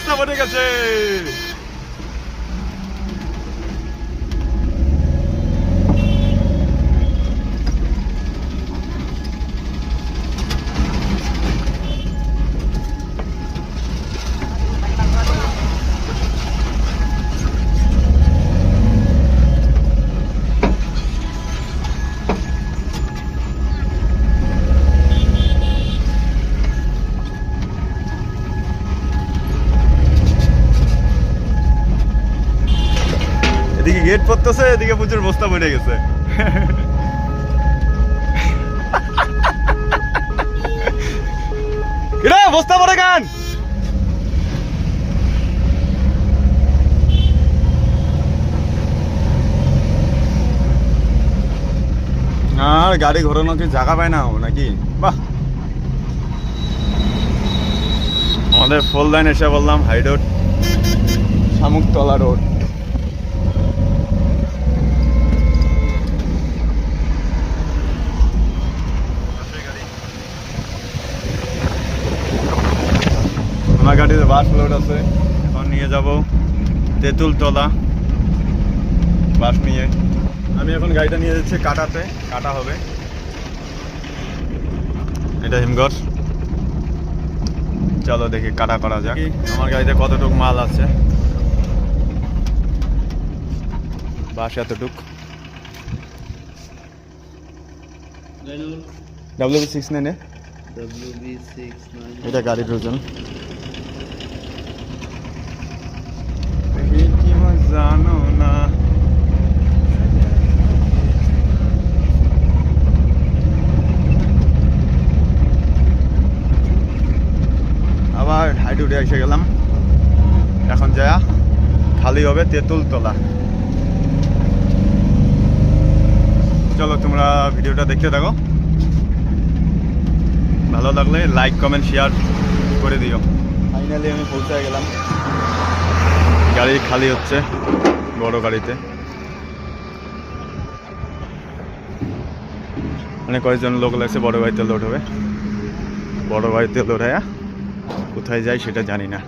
বস্তা ভরে গেছে। এদিকে গেট পড়তেছে, এদিকে প্রচুর বস্তা পড়ে গেছে। বস্তা পড়ে গান আর গাড়ি ঘোরানো কি জায়গা পায় না নাকি? বাহ, আমাদের ফুল লাইন এসে বললাম হাই রোড, শামুকতলা রোড। আমার গাড়িতে বাস লোড আছে, এখন নিয়ে যাব তেঁতুলতলা বাস নিয়ে। আমি এখন গাড়িটা নিয়ে যাচ্ছি কাটাতে, কাটা হবে। এটা হিমঘর, চলো দেখি কাটা করা যাক। আমার গাড়িতে কতটুক মাল আছে, বাস এতটুক। WB69 এটা গাড়ির ওজন। জানো না আবার হাইট উঠে এসে গেলাম। এখন যা খালি হবে তেঁতুলতলা। চলো তোমরা ভিডিওটা দেখতে থাকো, ভালো লাগলে লাইক কমেন্ট শেয়ার করে দিও। ফাইনালি আমি পৌঁছে গেলাম, গাড়ি খালি হচ্ছে বড় গাড়িতে। মানে কয়েকজন লোক লাগছে, বড় গাড়িতে লোড হবে। বড় গাড়িতে লোড হয়, কোথায় যায় সেটা জানি না।